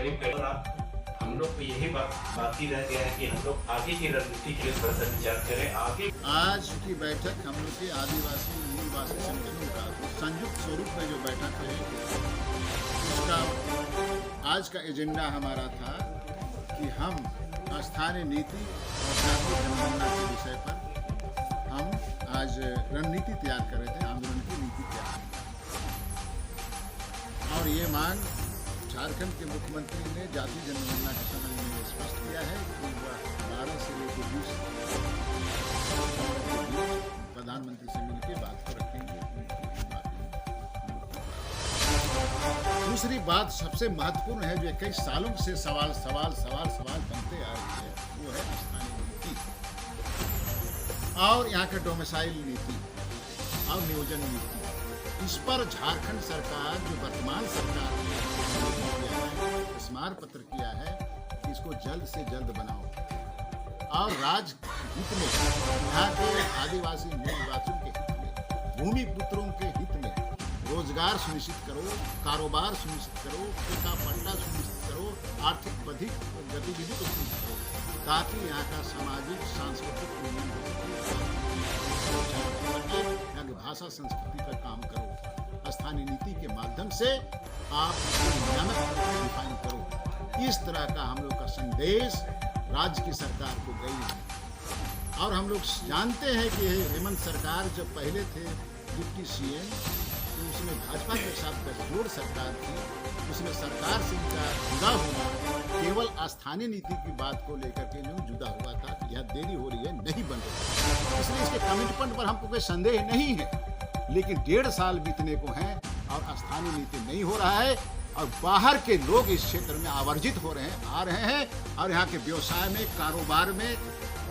करीब हम लोग को यही बाकी रह गया है कि हम लोग आगे की रणनीति के लिए थोड़ा सा विचार करें। आगे आज की बैठक हम लोग के आदिवासी मूलवासी संगठनों का संयुक्त स्वरूप में जो बैठक है, उसका आज का एजेंडा हमारा था कि हम स्थानीय नीति और जातीय जनगणना के विषय पर हम आज रणनीति तैयार कर रहे थे, आंदोलन की नीति तैयार कर और ये मांग झारखंड के मुख्यमंत्री ने जातीय जनगणना के संबंध में स्पष्ट किया है कि वह 12 से लेकर 20 प्रधानमंत्री से मिलकर बात को रखेंगे। दूसरी बात सबसे महत्वपूर्ण है, जो 21 सालों से सवाल बनते आ रही है, वो है स्थानीय नीति और यहाँ के डोमिसाइल नीति और नियोजन नीति। इस पर झारखंड सरकार, जो वर्तमान सरकार ने स्मार पत्र किया है कि इसको जल्द से जल्द बनाओ और राज्य हित में, यहाँ के आदिवासी मूलवासियों के हित में, भूमि पुत्रों के हित में रोजगार सुनिश्चित करो, कारोबार सुनिश्चित करो, ठेका पट्टा सुनिश्चित करो, आर्थिक बौद्धिक गतिविधि को सुनिश्चित करो, ताकि यहाँ का सामाजिक सांस्कृतिक उन्नयन हो सके, यहाँ की भाषा संस्कृति पर काम करो। स्थानीय नीति के माध्यम से आप नियामक डिफाइन करो। इस तरह का हम लोग का संदेश राज्य की सरकार को गई है। और हम लोग जानते हैं कि हेमंत सरकार जब पहले थे डिप्टी सीएम, तो उसमें भाजपा के साथ गठजोड़ सरकार थी, उसमें सरकार से इनका जुदा होना केवल स्थानीय नीति की बात को लेकर के नहीं जुदा हुआ था कि यह देरी हो रही है, नहीं बन रही। इसलिए इसके कमिटमेंट पर हमको कोई संदेह नहीं है, लेकिन 1.5 साल बीतने को हैं और स्थानीय नीति नहीं हो रहा है और बाहर के लोग इस क्षेत्र में आवर्जित हो रहे हैं, आ रहे हैं और यहाँ के व्यवसाय में, कारोबार में,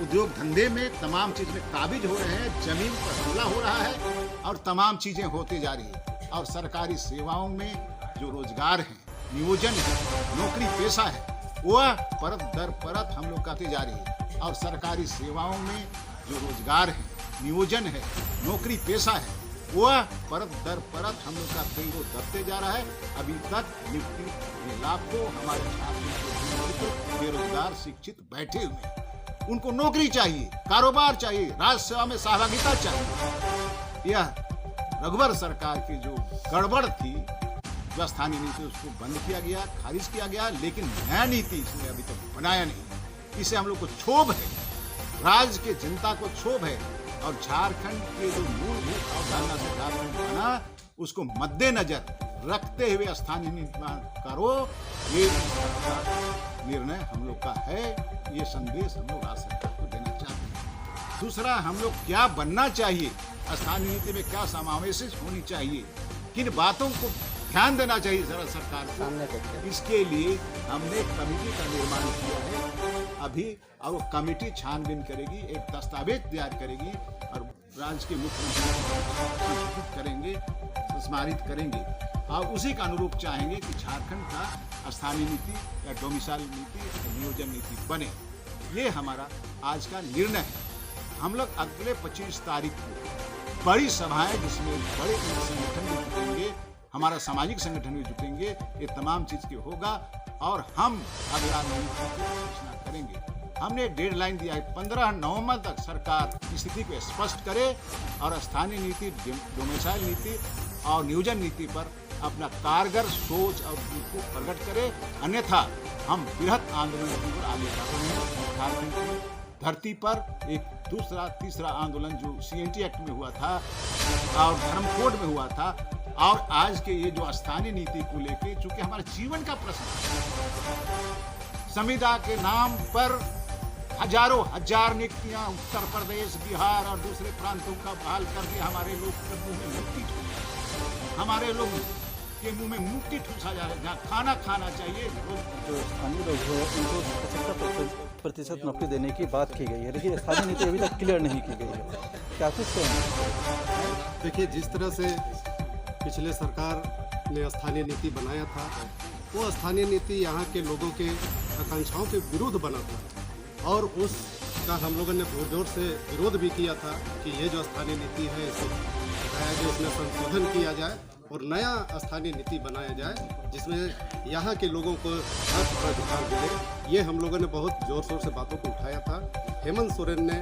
उद्योग धंधे में, तमाम चीज में काबिज हो रहे हैं। जमीन पर हमला हो रहा है और तमाम चीजें होती जा रही है। और सरकारी सेवाओं में जो रोजगार है, नियोजन है, नौकरी पेशा है, वह परत दर परत हम लोग करते जा रही है। और सरकारी सेवाओं में जो रोजगार है, नियोजन है, नौकरी पेशा है, वह परत दर परत हम लोग का तेंगो दबते जा रहा है। अभी तक निफ्टी लाखों हमारे छात्र बेरोजगार शिक्षित बैठे हुए हैं। उनको नौकरी चाहिए, कारोबार चाहिए, राज्य सेवा में सहभागिता चाहिए। यह रघुवर सरकार की जो गड़बड़ थी, जो स्थानीय नीति, उसको बंद किया गया, खारिज किया गया, लेकिन नया नीति इसने अभी तक बनाया नहीं। इसे हम लोग को क्षोभ है, राज्य के जनता को क्षोभ है और झारखंड के जो मूलभूत अवधारणा से झारखंड बना, उसको मद्देनजर रखते हुए स्थानीय निर्माण करो, ये निर्णय हम लोग का है। ये संदेश हम लोग राज्य सरकार को देना चाहते हैं। दूसरा, हम लोग क्या बनना चाहिए, स्थानीय नीति में क्या समावेश होनी चाहिए, किन बातों को ध्यान देना चाहिए जरा सरकार को। इसके लिए हमने कमेटी का निर्माण किया है अभी, और वो कमेटी छानबीन करेगी, एक दस्तावेज तैयार करेगी और राज्य के मुख्यमंत्री करेंगे, स्मारित करेंगे और उसी का अनुरूप चाहेंगे कि झारखंड का स्थानीय नीति या डोमिसाइल नीति या नियोजन नीति बने। ये हमारा आज का निर्णय है। हम लोग अगले 25 तारीख को बड़ी सभाएं, जिसमें बड़े संगठन भी जुटेंगे, हमारा सामाजिक संगठन भी जुटेंगे, ये तमाम चीज के होगा और हम अगला नीति की घोषणा करेंगे। हमने एक डेडलाइन दिया है, 15 नवंबर तक सरकार स्थिति को स्पष्ट करे और स्थानीय नीति, डोमिसाइल नीति और नियोजन नीति पर अपना कारगर सोच और को प्रकट करे, अन्यथा हम बृहत आंदोलन की ओर आगे बढ़ रहे हैं। झारखंड की धरती पर एक दूसरा तीसरा आंदोलन जो CNT एक्ट में हुआ था और धर्म कोड में हुआ था, और आज के ये जो स्थानीय नीति को लेके, चूंकि हमारे जीवन का प्रश्न है, संविदा के नाम पर हजारों हजार नियुक्तियां उत्तर प्रदेश, बिहार और दूसरे प्रांतों का बहाल कर दिया। हमारे लोग के मुंह में मुक्ति, हमारे लोग के मुंह में मुक्ति ठूसा जा रहा है। जहाँ खाना खाना चाहिए, जो स्थानीय लोग हैं उनको 75% नौकरी देने की बात की गई है, लेकिन स्थानीय नीति अभी तक क्लियर नहीं की गई है। क्या कुछ कहेंगे? देखिए, जिस तरह से पिछले सरकार ने स्थानीय नीति बनाया था, वो स्थानीय नीति यहाँ के लोगों के आकांक्षाओं के विरुद्ध बना था और उसका हम लोगों ने जोर से विरोध भी किया था कि ये जो स्थानीय नीति है, इसे बताया गया इसमें संशोधन किया जाए और नया स्थानीय नीति बनाया जाए जिसमें यहाँ के लोगों को हक और अधिकार मिले। ये हम लोगों ने बहुत जोर शोर से बातों को उठाया था। हेमंत सोरेन ने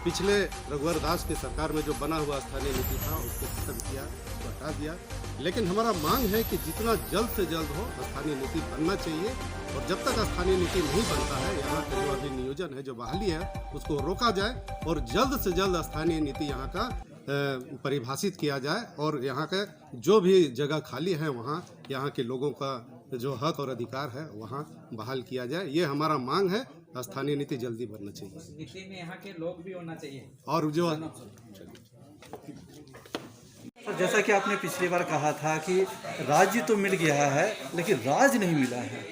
पिछले रघुवर दास की सरकार में जो बना हुआ स्थानीय नीति था उसको खत्म किया, उसको हटा दिया। लेकिन हमारा मांग है कि जितना जल्द से जल्द हो स्थानीय नीति बनना चाहिए, और जब तक स्थानीय नीति नहीं बनता है यहाँ का जो अभी नियोजन है, जो बहाली है, उसको रोका जाए और जल्द से जल्द स्थानीय नीति यहाँ का परिभाषित किया जाए और यहाँ का जो भी जगह खाली है वहाँ यहाँ के लोगों का जो हक और अधिकार है वहाँ बहाल किया जाए। ये हमारा मांग है। स्थानीय नीति जल्दी बनना चाहिए, नीति में यहाँ के लोग भी होना चाहिए। और जो तो जैसा कि आपने पिछली बार कहा था कि राज्य तो मिल गया है लेकिन राज नहीं मिला है,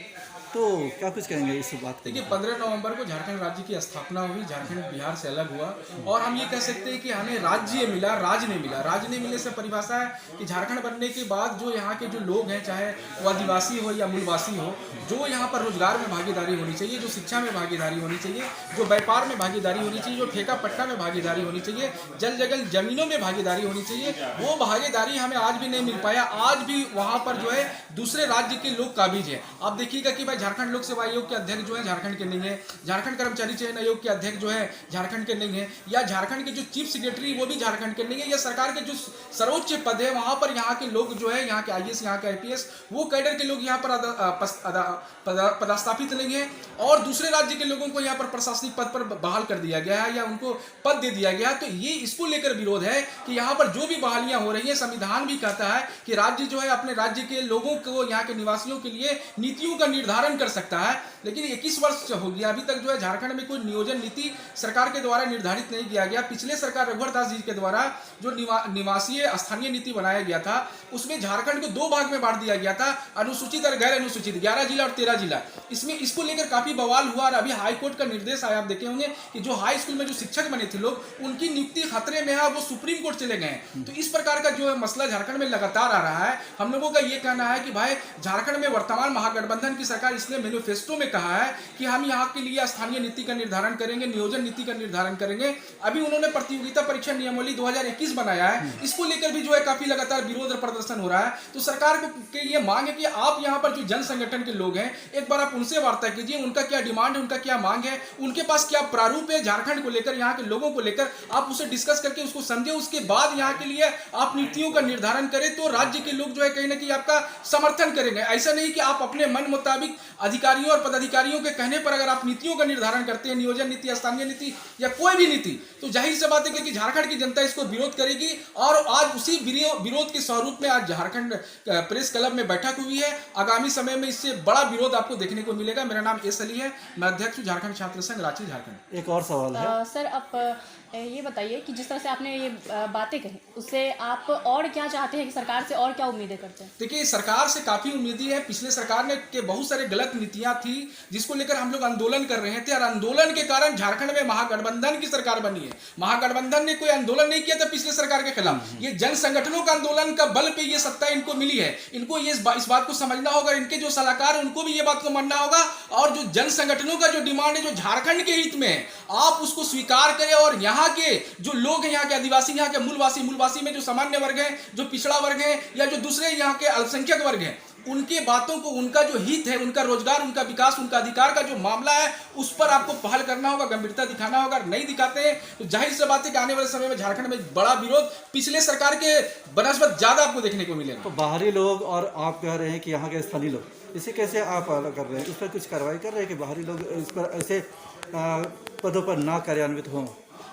तो क्या कुछ कहेंगे इस बात पे? देखिए 15 नवंबर को झारखंड राज्य की स्थापना हुई, झारखंड बिहार से अलग हुआ, और हम ये कह सकते हैं कि हमें राज्य मिला, राज नहीं मिला। राज नहीं मिलने से परिभाषा है कि झारखंड बनने के बाद जो यहाँ के जो लोग हैं, चाहे वो आदिवासी हो या मूलवासी हो, जो यहाँ पर रोजगार में भागीदारी होनी चाहिए, जो शिक्षा में भागीदारी होनी चाहिए, जो व्यापार में भागीदारी होनी चाहिए, जो ठेका पट्टा में भागीदारी होनी चाहिए, जल जगल जमीनों में भागीदारी होनी चाहिए, वो भागीदारी हमें आज भी नहीं मिल पाया। आज भी वहाँ पर जो है दूसरे राज्य के लोग काबिज है। आप देखिएगा कि भाई झारखंड लोक सेवा आयोग के अध्यक्ष जो है झारखंड के नहीं है, झारखंड कर्मचारी चयन आयोग के अध्यक्ष जो है झारखंड के नहीं है, या झारखंड के जो चीफ सेक्रेटरी वो भी झारखंड के नहीं है, या सरकार के जो सर्वोच्च पद है वहां पर यहाँ के लोग जो है, यहाँ के आईएएस, यहाँ के आईपीएस, वो कैडर के लोग यहाँ पर पदस्थापित नहीं है, और दूसरे राज्य के लोगों को यहाँ पर प्रशासनिक पद पर बहाल कर दिया गया है या उनको पद दे दिया गया। तो ये इसको लेकर विरोध है कि यहाँ पर जो भी बहालियां हो रही है, संविधान भी कहता है कि राज्य जो है अपने राज्य के लोगों को, यहाँ के निवासियों के लिए नीतियों का निर्धारण कर सकता है। लेकिन 21 वर्ष हो गया, अभी तक जो है झारखंड में कोई नियोजन नीति सरकार के द्वारा निर्धारित नहीं किया गया। पिछले सरकार रघुवर दास जी के द्वारा जो निवासीय स्थानीय नीति बनाया गया था, उसमें झारखंड को 2 भाग में बांट दिया गया था, अनुसूचित और गैर अनुसूचित, 11 जिला और 13 जिला। इसमें इसको लेकर काफी बवाल हुआ और अभी हाईकोर्ट का निर्देश आया। आप देखे होंगे कि जो हाई स्कूल में जो शिक्षक बने थे लोग, उनकी नियुक्ति खतरे में है, वो सुप्रीम कोर्ट चले गए। तो इस प्रकार का जो है मसला झारखंड में लगातार आ रहा है। हम लोगों का ये कहना है कि भाई झारखंड में वर्तमान महागठबंधन की सरकार इसने मैनिफेस्टो में कहा है कि हम यहाँ के लिए स्थानीय नीति का निर्धारण करेंगे, नियोजन नीति का निर्धारण करेंगे। अभी उन्होंने प्रतियोगिता परीक्षा नियमावली 2021 बनाया है, इसको लेकर भी जो है काफी लगातार विरोध और प्रदर्शन हो रहा है। तो सरकार को ये मांग है कि आप यहाँ पर जो जन संगठन के लोग हैं, एक बार आप उनसे वार्ता कीजिए, उनका क्या डिमांड है, उनका क्या मांग है, उनके पास क्या प्रारूप है झारखंड को लेकर, यहाँ के लोगों को लेकर, आप उसे डिस्कस करके उसको समझे, उसके बाद यहाँ के लिए आप नीतियों का निर्धारण करें। तो राज्य के लोग जो है कहीं ना कहीं आपका समर्थन करेंगे। ऐसा नहीं कि आप अपने मन मुताबिक अधिकारियों और पदाधिकारियों के कहने पर अगर आप नीतियों का निर्धारण करते हैं, नियोजन नीति, स्थानीय नीति या कोई भी नीति, तो जाहिर सी बात है कि झारखंड की जनता इसको विरोध करेगी। और आज उसी विरोध के स्वरूप में आज झारखंड प्रेस क्लब में बैठक हुई है। आगामी समय में इससे बड़ा विरोध आपको देखने को मिलेगा। मेरा नाम एस अली है, मैं अध्यक्ष हूँ झारखंड छात्र संघ रांची, झारखंड। एक और सवाल है सर, आप ये बताइए कि जिस तरह से आपने ये बातें कही, उससे आप और क्या चाहते हैं कि सरकार से और क्या उम्मीदें करते हैं? देखिए, सरकार से काफी उम्मीदें हैं। पिछले सरकार ने के बहुत सारे गलत नीतियां थी जिसको लेकर हम लोग आंदोलन कर रहे थे, और आंदोलन के कारण झारखंड में महागठबंधन की सरकार बनी है। महागठबंधन ने कोई आंदोलन नहीं किया था पिछले सरकार के खिलाफ, ये जन संगठनों का आंदोलन का बल पे ये सत्ता इनको मिली है। इनको ये इस बात को समझना होगा, इनके जो सलाहकार है उनको भी ये बात को मानना होगा, और जो जन संगठनों का जो डिमांड है, जो झारखंड के हित में है, आप उसको स्वीकार करें। और यहाँ के जो लोग हैं, यहाँ के आदिवासी, यहाँ के मूलवासी में जो सामान्य वर्ग है, जो पिछड़ा वर्ग है, या जो दूसरे यहाँ के अल्पसंख्यक वर्ग हैं, उनके बातों को, उनका जो हित है, उनका रोजगार, उनका विकास, उनका अधिकार का जो मामला है, उस पर आपको पहल करना होगा, गंभीरता दिखाना होगा। नहीं दिखाते हैं तो जाहिर सी बात है कि आने वाले समय में झारखंड में बड़ा विरोध पिछले सरकार के बनस्पत ज्यादा आपको देखने को मिलेगा। तो बाहरी लोग और आप कह रहे हैं कि यहाँ के स्थानीय लोग, इसे कैसे आप अलग कर रहे हैं? इस पर कुछ कार्रवाई कर रहे हैं कि बाहरी लोग इस पर ऐसे पदों पर ना कार्यान्वित हों?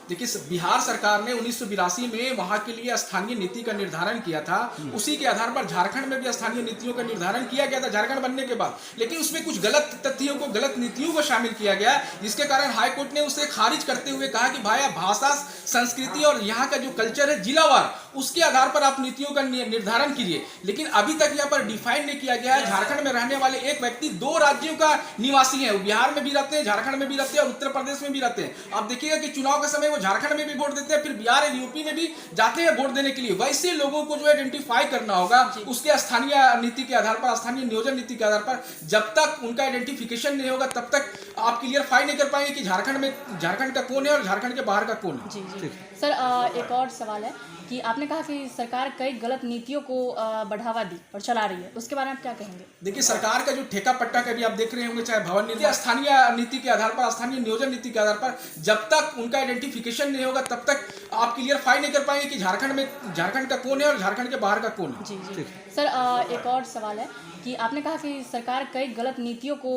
देखिए, बिहार सरकार ने 1982 में वहां के लिए स्थानीय नीति का निर्धारण किया था। उसी के आधार पर झारखंड में भी स्थानीय नीतियों का निर्धारण किया गया था झारखंड बनने के बाद, लेकिन उसमें कुछ गलत तथ्यों को, गलत नीतियों को शामिल किया गया, जिसके कारण हाईकोर्ट ने उसे खारिज करते हुए कहा कि भाई भाषा, संस्कृति और यहाँ का जो कल्चर है जिलावार, उसके आधार पर आप नीतियों का निर्धारण कीजिए। लेकिन अभी तक यहाँ पर डिफाइन नहीं किया गया है। झारखंड में रहने वाले एक व्यक्ति 2 राज्यों का निवासी है, बिहार में भी रहते हैं, झारखंड में भी रहते हैं और उत्तर प्रदेश में भी रहते हैं। आप देखिएगा कि चुनाव के समय झारखंड में भी वोट देते हैं, फिर बिहार और यूपी में भी जाते हैं वोट देने के लिए। वैसे लोगों को जो आइडेंटिफाई करना होगा उसके स्थानीय नीति के आधार पर, स्थानीय नियोजन नीति के आधार पर। जब तक उनका आइडेंटिफिकेशन नहीं होगा तब तक आप क्लियरफाई नहीं कर पाएंगे कि झारखंड का कौन है और झारखंड के बाहर का कौन है। जी। सर, एक और सवाल है कि आपने कहा कि सरकार कई गलत नीतियों को बढ़ावा दी और चला रही है, उसके बारे में आप क्या कहेंगे? देखिए, सरकार का जो ठेका पट्टा का भी आप देख रहे होंगे, चाहे भवन नीति, स्थानीय नीति के आधार पर, स्थानीय नियोजन नीति के आधार पर, जब तक उनका आइडेंटिफिकेशन नहीं होगा तब तक आप क्लियरफाई नहीं कर पाएंगे कि झारखंड का कौन है और झारखंड के बाहर का कौन है। जी सर, एक और सवाल है कि आपने कहा कि सरकार कई गलत नीतियों को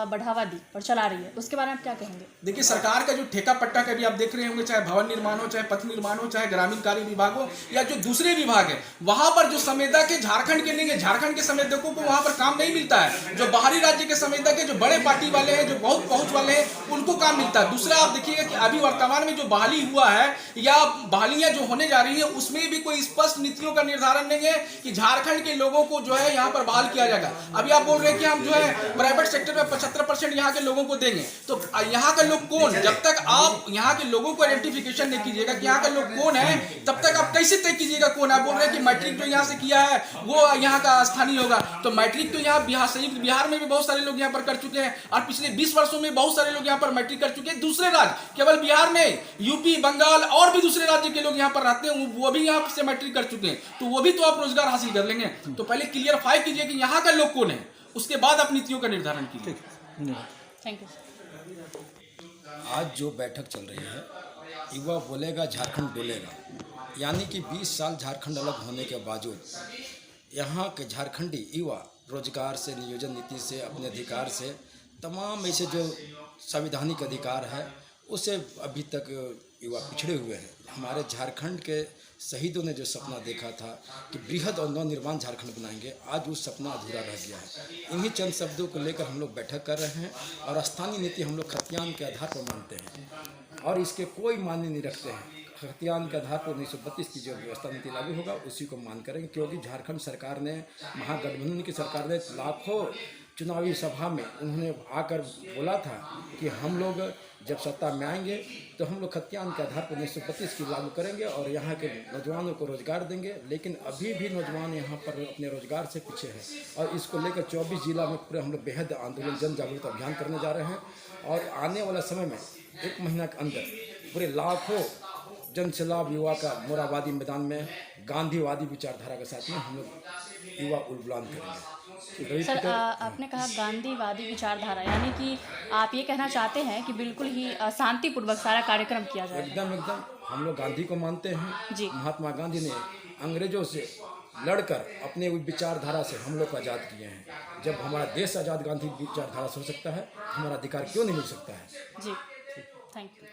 बढ़ावा दी और चला रही है, उसके बारे में आप क्या कहेंगे? देखिए, सरकार का जो ठेका पट्टा का भी आप देख रहे होंगे, चाहे भवन निर्माण हो, चाहे पथ निर्माण हो, चाहे ग्रामीण कार्य विभाग हो, या जो दूसरे विभाग है, वहां पर जो संवेदक है झारखंड के नहीं है, झारखंड के संवेदकों को वहां पर काम नहीं मिलता है। जो बाहरी राज्य के संवेदक है, जो बड़े पार्टी वाले हैं, जो बहुत पहुंच वाले हैं, उनको काम मिलता है। दूसरा, आप देखिएगा कि अभी वर्तमान में जो बहाली हुआ है या बहालियां जो होने जा रही है, उसमें भी कोई स्पष्ट नीतियों का निर्धारण नहीं है कि झारखंड के लोगों को जो है यहाँ पर बहाल किया जाएगा। अभी आप बोल रहे हैं कि हम जो है प्राइवेट सेक्टर में 75% यहाँ के लोगों को देंगे, तो यहाँ का लोग कौन? जब तक आप यहाँ के लोगों को आइडेंटिफिकेशन नहीं कीजिएगा कि यहाँ का लोग कौन है, तब तक आप कैसे तय कीजिएगा कौन है? आप बोल रहे हैं कि मैट्रिक जो यहाँ से किया है वो यहाँ का स्थानीय होगा, तो मैट्रिक तो यहाँ बिहार, संयुक्त बिहार में भी बहुत सारे लोग यहाँ पर कर चुके हैं और पिछले 20 वर्षों में बहुत सारे लोग यहाँ पर मैट्रिक कर चुके हैं। दूसरे राज्य, केवल बिहार नहीं, यूपी, बंगाल और भी दूसरे राज्य के लोग यहाँ पर रहते हैं, वो भी यहाँ से मैट्रिक कर चुके हैं, तो वो भी तो आप रोजगार हासिल कर लेंगे। तो पहले क्लियरफाई कीजिए कि यहाँ का लोग कौन है, उसके बाद आप नीतियों का निर्धारण कीजिए। Thank you. आज जो बैठक चल रही है, युवा बोलेगा झारखंड डोलेगा, यानी कि 20 साल झारखंड अलग होने के बावजूद यहाँ के झारखंडी युवा रोजगार से, नियोजन नीति से, अपने अधिकार से, तमाम ऐसे जो संवैधानिक अधिकार है उससे अभी तक युवा पिछड़े हुए हैं। हमारे झारखंड के शहीदों ने जो सपना देखा था कि बृहद और नवनिर्माण झारखंड बनाएंगे, आज वो सपना अधूरा रह गया है। इन्हीं चंद शब्दों को लेकर हम लोग बैठक कर रहे हैं और स्थानीय नीति हम लोग खतियान के आधार पर मानते हैं और इसके कोई मान्य नहीं रखते हैं। खतियान के आधार पर 1932 की जो व्यवस्था नीति लागू होगा उसी को मान करेंगे, क्योंकि झारखंड सरकार ने, महागठबंधन की सरकार ने लाखों चुनावी सभा में उन्होंने आकर बोला था कि हम लोग जब सत्ता में आएंगे तो हम लोग खतियान के आधार पर 1932 की लागू करेंगे और यहाँ के नौजवानों को रोजगार देंगे। लेकिन अभी भी नौजवान यहाँ पर अपने रोजगार से पीछे हैं और इसको लेकर 24 जिला में पूरे हम लोग बेहद आंदोलन, जन जागरूकता अभियान करने जा रहे हैं और आने वाला समय में 1 महीना के अंदर पूरे लाखों जन सैलाब युवा का मोराबादी मैदान में गांधीवादी विचारधारा के साथ में हम लोग युवा उलबुलान करेंगे। सर, आपने कहा गांधीवादी विचारधारा, यानी कि आप ये कहना चाहते हैं कि बिल्कुल ही शांतिपूर्वक सारा कार्यक्रम किया जाए? एकदम हम लोग गांधी को मानते हैं जी। महात्मा गांधी ने अंग्रेजों से लड़कर अपने विचारधारा से हम लोग को आज़ाद किए हैं। जब हमारा देश आज़ाद गांधी विचारधारा से हो सकता है, हमारा अधिकार क्यों नहीं मिल सकता है? जी, थैंक यू।